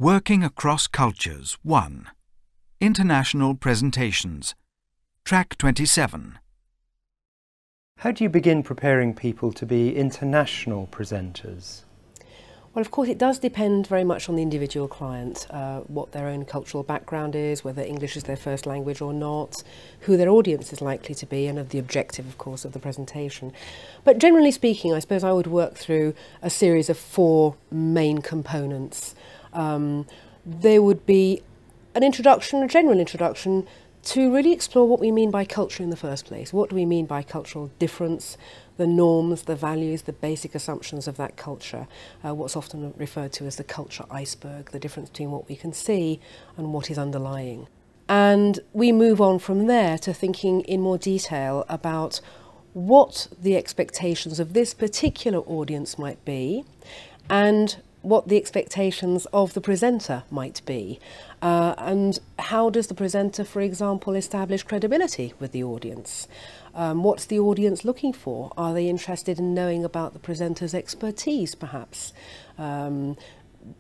Working Across Cultures 1. International Presentations. Track 27. How do you begin preparing people to be international presenters? Well, of course, it does depend very much on the individual client, what their own cultural background is, whether English is their first language or not, who their audience is likely to be, and of the objective, of course, of the presentation. But generally speaking, I suppose I would work through a series of 4 main components. There would be an introduction, a general introduction, to really explore what we mean by culture in the first place. What do we mean by cultural difference, the norms, the values, the basic assumptions of that culture, what's often referred to as the culture iceberg, the difference between what we can see and what is underlying. And we move on from there to thinking in more detail about what the expectations of this particular audience might be and what the expectations of the presenter might be. And how does the presenter, for example, establish credibility with the audience? What's the audience looking for? Are they interested in knowing about the presenter's expertise, perhaps?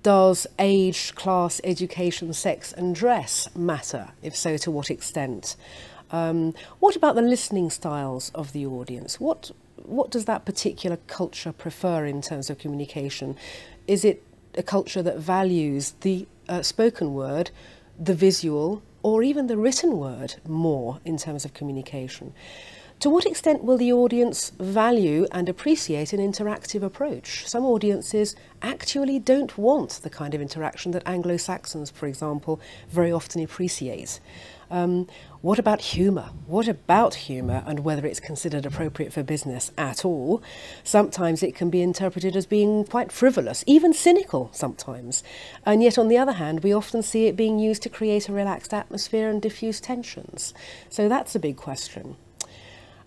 Does age, class, education, sex and dress matter? If so, to what extent? What about the listening styles of the audience? What does that particular culture prefer in terms of communication? Is it a culture that values the spoken word, the visual, or even the written word more in terms of communication? To what extent will the audience value and appreciate an interactive approach? Some audiences actually don't want the kind of interaction that Anglo-Saxons, for example, very often appreciate. What about humour? What about humour and whether it's considered appropriate for business at all? Sometimes it can be interpreted as being quite frivolous, even cynical sometimes. And yet, on the other hand, we often see it being used to create a relaxed atmosphere and diffuse tensions. So that's a big question.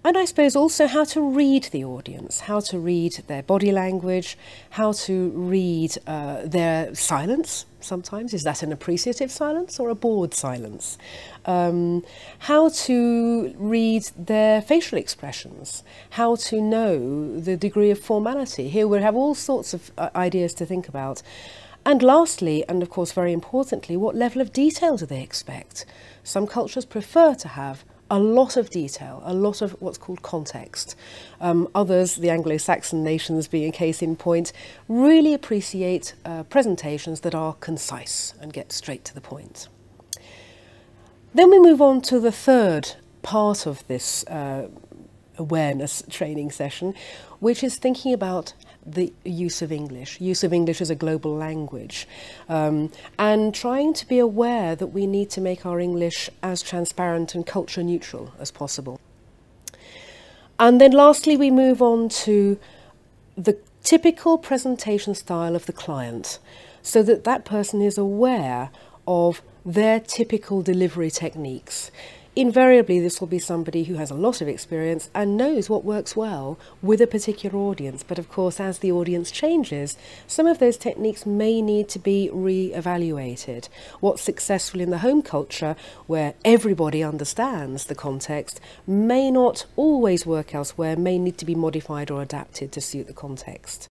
And I suppose also how to read the audience, how to read their body language, how to read their silence sometimes. Is that an appreciative silence or a bored silence? How to read their facial expressions, how to know the degree of formality. Here we have all sorts of ideas to think about. And lastly, and of course very importantly, what level of detail do they expect? Some cultures prefer to have a lot of detail, a lot of what's called context. Others, the Anglo-Saxon nations being a case in point, really appreciate presentations that are concise and get straight to the point. Then we move on to the third part of this awareness training session, which is thinking about the use of English as a global language, and trying to be aware that we need to make our English as transparent and culture neutral as possible. And then lastly, we move on to the typical presentation style of the client, so that that person is aware of their typical delivery techniques. Invariably, this will be somebody who has a lot of experience and knows what works well with a particular audience. But of course, as the audience changes, some of those techniques may need to be re-evaluated. What's successful in the home culture, where everybody understands the context, may not always work elsewhere, may need to be modified or adapted to suit the context.